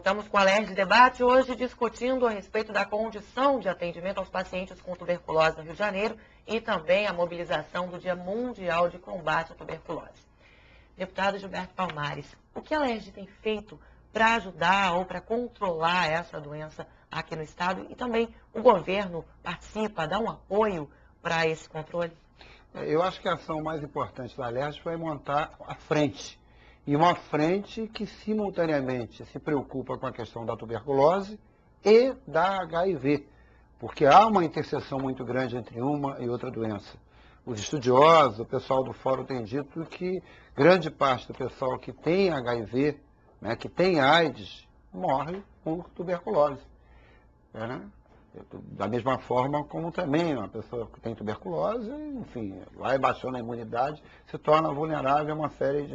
Voltamos com o Alerj Debate, hoje discutindo a respeito da condição de atendimento aos pacientes com tuberculose no Rio de Janeiro e também a mobilização do Dia Mundial de Combate à Tuberculose. Deputado Gilberto Palmares, o que a Alerj tem feito para ajudar ou para controlar essa doença aqui no estado e também o governo participa, dá um apoio para esse controle? Eu acho que a ação mais importante da Alerj foi montar a frente. E uma frente que simultaneamente se preocupa com a questão da tuberculose e da HIV, porque há uma interseção muito grande entre uma e outra doença. Os estudiosos, o pessoal do fórum tem dito que grande parte do pessoal que tem HIV, né, que tem AIDS, morre por tuberculose. Né? Da mesma forma como também uma pessoa que tem tuberculose, enfim, vai baixando a imunidade, se torna vulnerável a uma série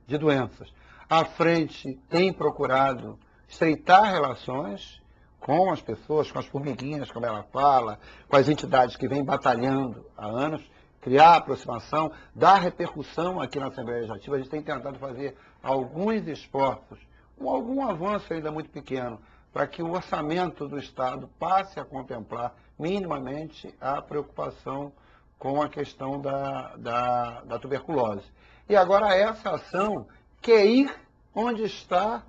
de doenças. A frente tem procurado estreitar relações com as pessoas, com as formiguinhas, como ela fala, com as entidades que vêm batalhando há anos, criar aproximação, dar repercussão aqui na Assembleia Legislativa. A gente tem tentado fazer alguns esforços, com algum avanço ainda muito pequeno, para que o orçamento do Estado passe a contemplar minimamente a preocupação com a questão da tuberculose. E agora essa ação quer ir onde está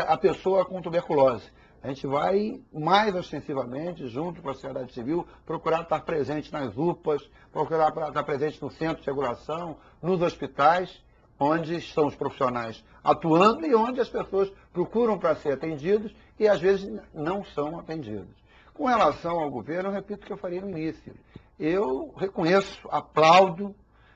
a pessoa com tuberculose. A gente vai mais ostensivamente, junto com a sociedade civil, procurar estar presente nas UPAs, procurar estar presente no centro de regulação, nos hospitais, onde estão os profissionais atuando e onde as pessoas procuram para ser atendidos e às vezes não são atendidos. Com relação ao governo, eu repito o que eu falei no início. Eu reconheço, aplaudo,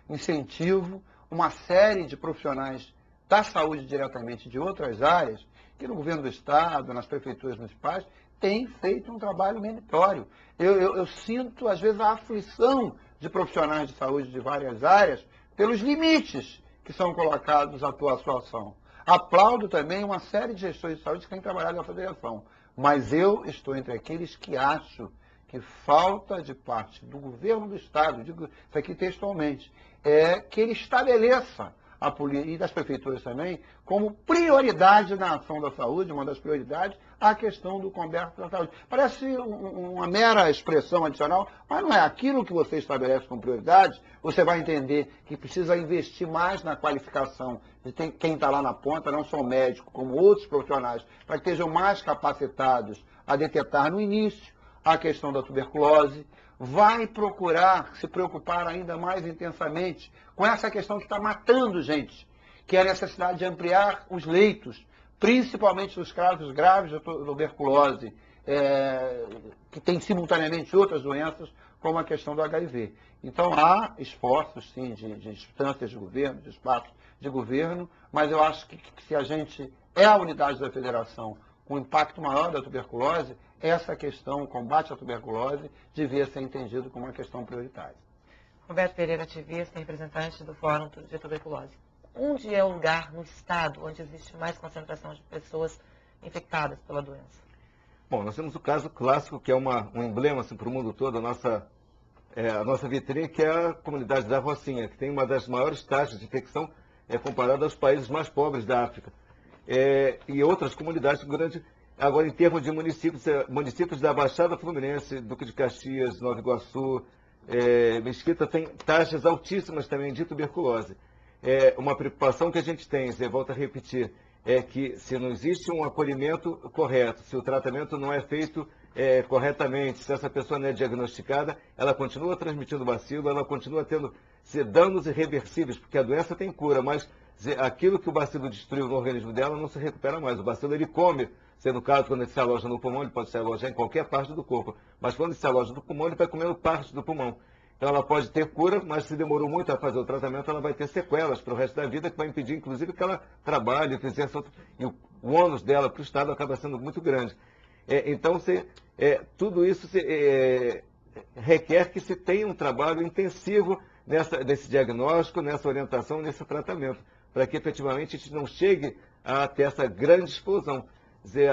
incentivo uma série de profissionais da saúde diretamente de outras áreas, que no governo do Estado, nas prefeituras municipais, têm feito um trabalho meritório. Eu sinto, às vezes, a aflição de profissionais de saúde de várias áreas pelos limites que são colocados à tua atuação. Aplaudo também uma série de gestores de saúde que têm trabalhado na federação, mas eu estou entre aqueles que acho que falta de parte do governo do Estado, digo isso aqui textualmente, que ele estabeleça a política, e das prefeituras também, como prioridade na ação da saúde, uma das prioridades, a questão do combate à saúde. Parece uma mera expressão adicional, mas não é. Aquilo que você estabelece como prioridade, você vai entender que precisa investir mais na qualificação de quem está lá na ponta, não só o médico, como outros profissionais, para que estejam mais capacitados a detectar no início a questão da tuberculose, vai procurar se preocupar ainda mais intensamente com essa questão que está matando gente, que é a necessidade de ampliar os leitos, principalmente nos casos graves de tuberculose, que tem simultaneamente outras doenças, como a questão do HIV. Então há esforços, sim, de instâncias de governo, de espaços de governo, mas eu acho que se a gente é a unidade da federação com o impacto maior da tuberculose, essa questão, o combate à tuberculose, devia ser entendido como uma questão prioritária. Roberto Pereira, ativista e representante do Fórum de Tuberculose. Onde é o lugar no estado onde existe mais concentração de pessoas infectadas pela doença? Bom, nós temos o caso clássico, que é um emblema assim, para o mundo todo, a nossa vitrine, que é a comunidade da Rocinha, que tem uma das maiores taxas de infecção comparada aos países mais pobres da África. E outras comunidades grandes. Agora, em termos de municípios da Baixada Fluminense, Duque de Caxias, Nova Iguaçu, Mesquita, tem taxas altíssimas também de tuberculose. Uma preocupação que a gente tem, volto a repetir, é que se não existe um acolhimento correto, se o tratamento não é feito corretamente, se essa pessoa não é diagnosticada, ela continua transmitindo bacilo, ela continua tendo danos irreversíveis, porque a doença tem cura, mas aquilo que o bacilo destruiu no organismo dela não se recupera mais. O bacilo, ele come. No caso, quando ele se aloja no pulmão, ele pode se alojar em qualquer parte do corpo. Mas quando ele se aloja no pulmão, ele vai comendo parte do pulmão. Então ela pode ter cura, mas se demorou muito a fazer o tratamento, ela vai ter sequelas para o resto da vida, que vai impedir, inclusive, que ela trabalhe, e o ônus dela para o Estado acaba sendo muito grande. Então, tudo isso requer que se tenha um trabalho intensivo nesse diagnóstico, nessa orientação, nesse tratamento, para que efetivamente a gente não chegue a ter essa grande explosão.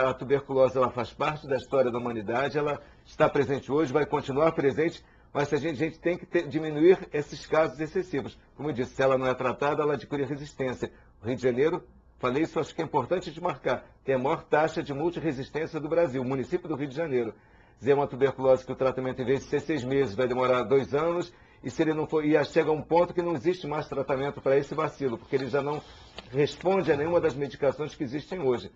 A tuberculose, ela faz parte da história da humanidade, ela está presente hoje, vai continuar presente, mas a gente tem que diminuir esses casos excessivos. Como eu disse, se ela não é tratada, ela adquire resistência. O Rio de Janeiro falei isso, acho que é importante de marcar, tem a maior taxa de multiresistência do Brasil, o município do Rio de Janeiro. É uma tuberculose que o tratamento, em vez de ser 6 meses, vai demorar 2 anos, e se ele não for, chega a um ponto que não existe mais tratamento para esse bacilo, porque ele já não responde a nenhuma das medicações que existem hoje.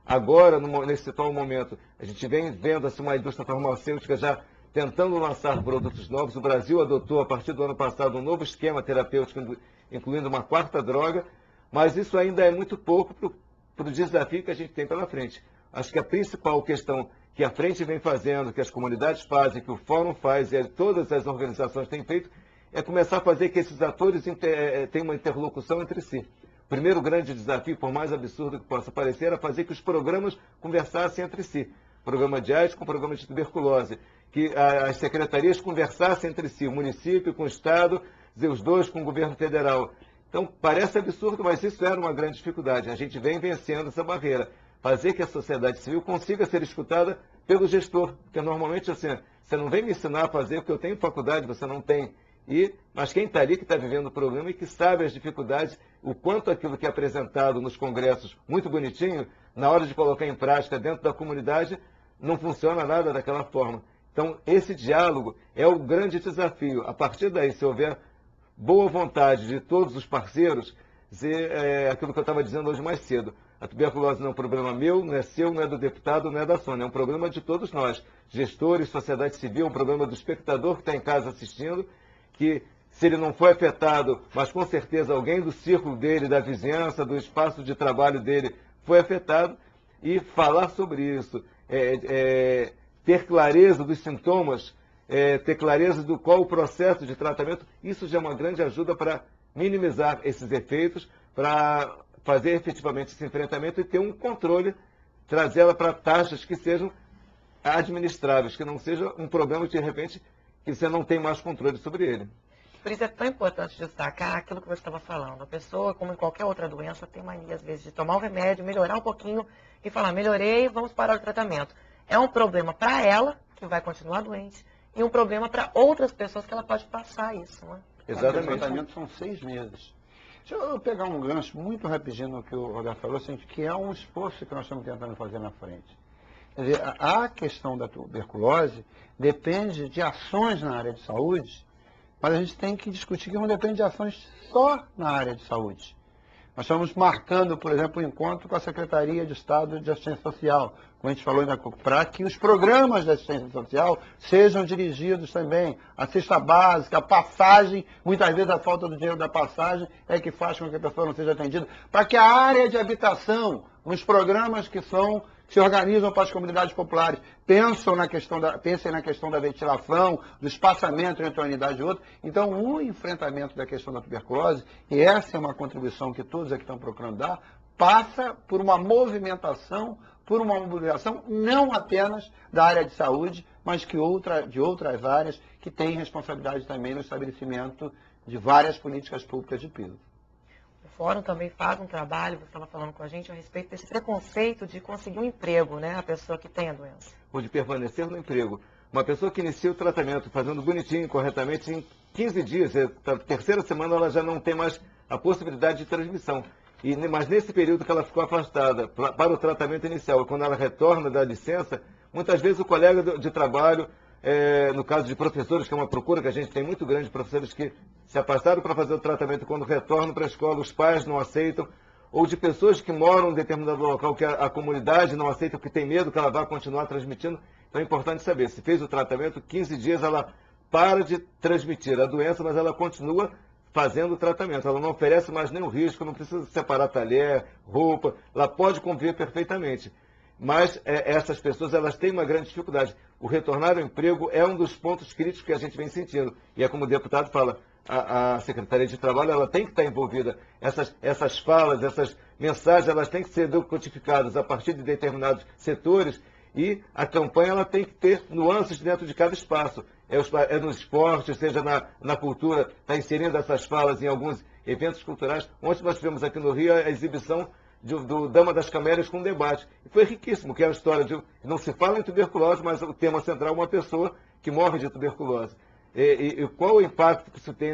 Agora, nesse atual momento, a gente vem vendo assim, uma indústria farmacêutica já tentando lançar produtos novos. O Brasil adotou, a partir do ano passado, um novo esquema terapêutico, incluindo uma 4ª droga, mas isso ainda é muito pouco para o desafio que a gente tem pela frente. Acho que a principal questão que a frente vem fazendo, que as comunidades fazem, que o Fórum faz e todas as organizações têm feito, é começar a fazer que esses atores tenham uma interlocução entre si. O primeiro grande desafio, por mais absurdo que possa parecer, era fazer que os programas conversassem entre si. Programa de AIDS com o programa de tuberculose. Que as secretarias conversassem entre si, o município com o Estado, os dois com o governo federal. Então, parece absurdo, mas isso era uma grande dificuldade. A gente vem vencendo essa barreira. Fazer que a sociedade civil consiga ser escutada pelo gestor. Porque normalmente, assim, você não vem me ensinar a fazer, porque eu tenho faculdade, você não tem. Mas quem está ali, que está vivendo o problema e que sabe as dificuldades, o quanto aquilo que é apresentado nos congressos, muito bonitinho, na hora de colocar em prática dentro da comunidade, não funciona nada daquela forma. Então, esse diálogo é o grande desafio. A partir daí, se houver boa vontade de todos os parceiros, aquilo que eu estava dizendo hoje mais cedo, a tuberculose não é um problema meu, não é seu, não é do deputado, não é da Sônia, é um problema de todos nós, gestores, sociedade civil, é um problema do espectador que está em casa assistindo, que se ele não foi afetado, mas com certeza alguém do círculo dele, da vizinhança, do espaço de trabalho dele foi afetado, e falar sobre isso, ter clareza dos sintomas, ter clareza do qual o processo de tratamento, isso já é uma grande ajuda para minimizar esses efeitos, para fazer efetivamente esse enfrentamento e ter um controle, trazê-la para taxas que sejam administráveis, que não seja um problema que, de repente, que você não tem mais controle sobre ele. Por isso é tão importante destacar aquilo que você estava falando. A pessoa, como em qualquer outra doença, tem mania, às vezes, de tomar um remédio, melhorar um pouquinho e falar, melhorei, vamos parar o tratamento. É um problema para ela, que vai continuar doente, e um problema para outras pessoas que ela pode passar isso, né? Exatamente. O tratamento são 6 meses. Deixa eu pegar um gancho muito rapidinho no que o Roberto falou, assim, que é um esforço que nós estamos tentando fazer na frente. Quer dizer, a questão da tuberculose depende de ações na área de saúde, mas a gente tem que discutir que não depende de ações só na área de saúde. Nós estamos marcando, por exemplo, um encontro com a Secretaria de Estado de Assistência Social, como a gente falou ainda há pouco, para que os programas de assistência social sejam dirigidos também. A cesta básica, a passagem, muitas vezes a falta do dinheiro da passagem é que faz com que a pessoa não seja atendida. Para que a área de habitação, nos programas que se organizam para as comunidades populares, pensem na questão da ventilação, do espaçamento entre uma unidade e outra. Então, o enfrentamento da questão da tuberculose, e essa é uma contribuição que todos aqui estão procurando dar, passa por uma movimentação, por uma mobilização não apenas da área de saúde, mas de outras áreas que têm responsabilidade também no estabelecimento de várias políticas públicas de piso. O Fórum também faz um trabalho, você estava falando com a gente, a respeito desse preconceito de conseguir um emprego, né? A pessoa que tem a doença. Ou de permanecer no emprego. Uma pessoa que inicia o tratamento fazendo bonitinho, corretamente, em 15 dias, na terceira semana ela já não tem mais a possibilidade de transmissão. Mas nesse período que ela ficou afastada para o tratamento inicial, quando ela retorna da licença, muitas vezes o colega de trabalho, no caso de professores, que é uma procura que a gente tem muito grande, professores que se afastaram para fazer o tratamento, quando retornam para a escola, os pais não aceitam, ou de pessoas que moram em determinado local que a comunidade não aceita porque tem medo que ela vá continuar transmitindo. Então é importante saber, se fez o tratamento, 15 dias ela para de transmitir a doença, mas ela continua fazendo o tratamento. Ela não oferece mais nenhum risco, não precisa separar talher, roupa, ela pode conviver perfeitamente. Mas essas pessoas elas têm uma grande dificuldade. O retornar ao emprego é um dos pontos críticos que a gente vem sentindo. E é como o deputado fala, a Secretaria de Trabalho ela tem que estar envolvida. Essas falas, essas mensagens, elas têm que ser codificadas a partir de determinados setores e a campanha ela tem que ter nuances dentro de cada espaço. É no esporte, seja na cultura, está inserindo essas falas em alguns eventos culturais. Ontem nós tivemos aqui no Rio a exibição do Dama das Camélias com um debate. E foi riquíssimo, que é a história de... Não se fala em tuberculose, mas o tema central é uma pessoa que morre de tuberculose. E qual o impacto que isso tem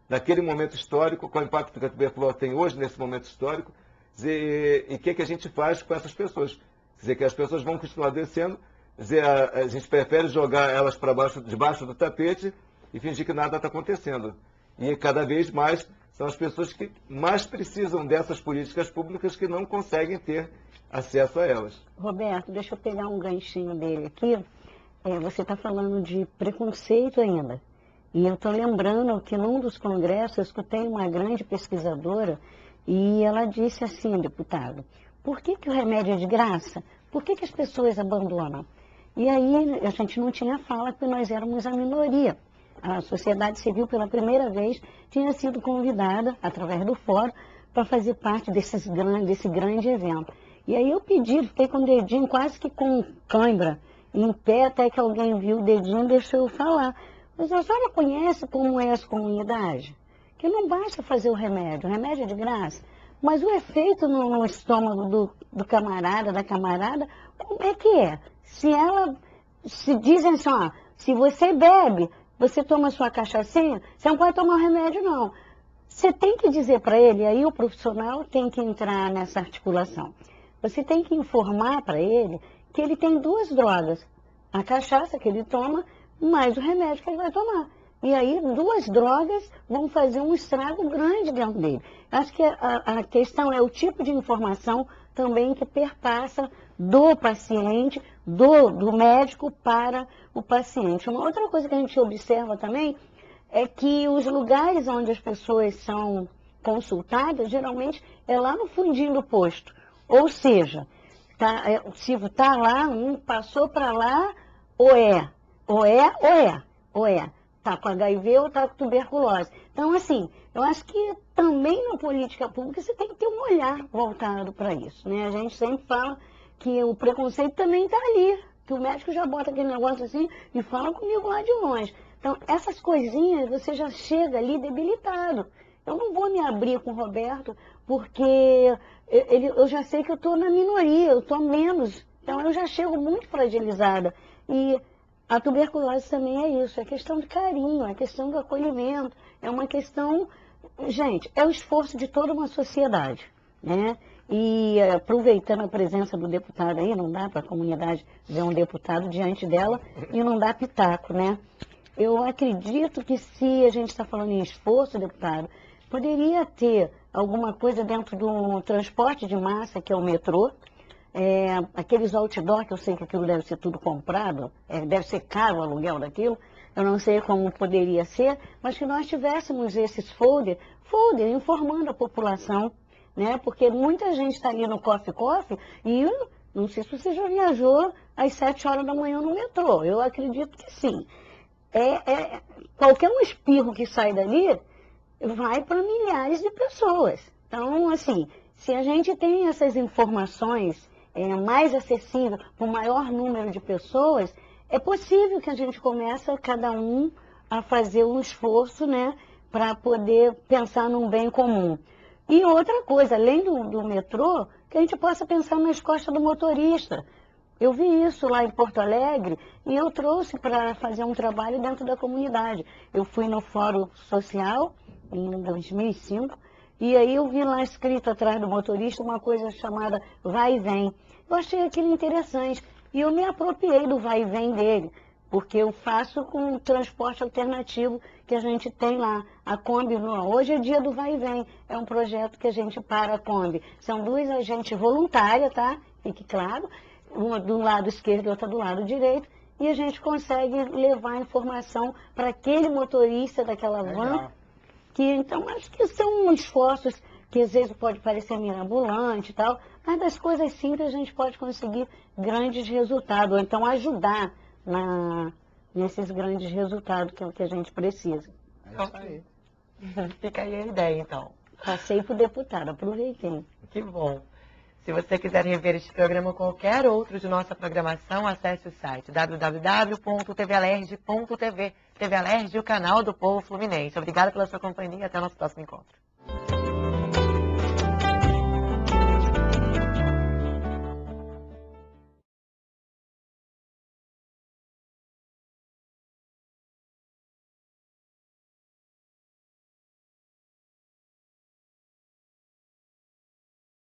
naquele momento histórico, qual o impacto que a tuberculose tem hoje nesse momento histórico. E o que a gente faz com essas pessoas? Quer dizer, que as pessoas vão continuar descendo, quer dizer, a gente prefere jogar elas para debaixo do tapete e fingir que nada está acontecendo. E cada vez mais são as pessoas que mais precisam dessas políticas públicas que não conseguem ter acesso a elas. Roberto, deixa eu pegar um ganchinho dele aqui. Você está falando de preconceito ainda. E eu estou lembrando que num dos congressos eu escutei uma grande pesquisadora e ela disse assim, deputado, por que o remédio é de graça? Por que as pessoas abandonam? E aí a gente não tinha fala porque nós éramos a minoria. A sociedade civil, pela primeira vez, tinha sido convidada, através do fórum, para fazer parte desse grande evento. E aí eu pedi, fiquei com o dedinho quase que com cãibra, em pé, até que alguém viu o dedinho e deixou eu falar. Mas a senhora conhece como é essa comunidade? Que não basta fazer o remédio é de graça. Mas o efeito no estômago do camarada, da camarada, como é que é? Se dizem assim, ó, se você bebe, você toma sua cachaçinha, você não pode tomar o remédio, não. Você tem que dizer para ele, aí o profissional tem que entrar nessa articulação. Você tem que informar para ele que ele tem duas drogas. A cachaça que ele toma, mais o remédio que ele vai tomar. E aí, duas drogas vão fazer um estrago grande dentro dele. Acho que a questão é o tipo de informação também que perpassa do paciente, do médico para o paciente. Uma outra coisa que a gente observa também é que os lugares onde as pessoas são consultadas, geralmente é lá no fundinho do posto. Ou seja, se está lá, passou para lá, ou é. Está com HIV ou está com tuberculose. Então, assim, eu acho que também na política pública você tem que ter um olhar voltado para isso, né? A gente sempre fala que o preconceito também está ali, que o médico já bota aquele negócio assim e fala comigo lá de longe. Então, essas coisinhas você já chega ali debilitado. Eu não vou me abrir com o Roberto porque eu já sei que eu estou na minoria, eu estou menos. Então, eu já chego muito fragilizada. E a tuberculose também é isso, é questão de carinho, é questão do acolhimento, é uma questão, gente, é o esforço de toda uma sociedade, né? E aproveitando a presença do deputado aí, não dá para a comunidade ver um deputado diante dela e não dá pitaco, né? Eu acredito que se a gente está falando em esforço, deputado, poderia ter alguma coisa dentro do transporte de massa, que é o metrô, aqueles outdoor, que eu sei que aquilo deve ser tudo comprado, deve ser caro o aluguel daquilo, eu não sei como poderia ser, mas que nós tivéssemos esses folder informando a população, né? Porque muita gente está ali no coffee e não sei se você já viajou às 7 horas da manhã no metrô, eu acredito que sim. Qualquer um espirro que sai dali vai para milhares de pessoas. Então, assim, se a gente tem essas informações mais acessível para o maior número de pessoas, é possível que a gente comece cada um a fazer um esforço, né, para poder pensar num bem comum. E outra coisa, além do metrô, que a gente possa pensar nas costas do motorista. Eu vi isso lá em Porto Alegre e eu trouxe para fazer um trabalho dentro da comunidade. Eu fui no Fórum Social em 2005, e aí eu vi lá escrito atrás do motorista uma coisa chamada vai e vem. Eu achei aquilo interessante e eu me apropriei do vai e vem dele, porque eu faço com o transporte alternativo que a gente tem lá. A Kombi, hoje é dia do vai e vem, é um projeto que a gente para a Kombi. São duas agentes voluntárias, tá? Fique claro, uma do lado esquerdo e outra do lado direito, e a gente consegue levar a informação para aquele motorista daquela van. Que, então, acho que são esforços que às vezes pode parecer mirabolante e tal, mas das coisas simples a gente pode conseguir grandes resultados, ou então ajudar nesses grandes resultados que é o que a gente precisa. É isso aí. Fica aí a ideia, então. Passei para o deputado, aproveitei. Que bom. Se você quiser rever este programa ou qualquer outro de nossa programação, acesse o site www.tvalerj.tv. TV Alerj, o canal do povo fluminense. Obrigada pela sua companhia e até o nosso próximo encontro.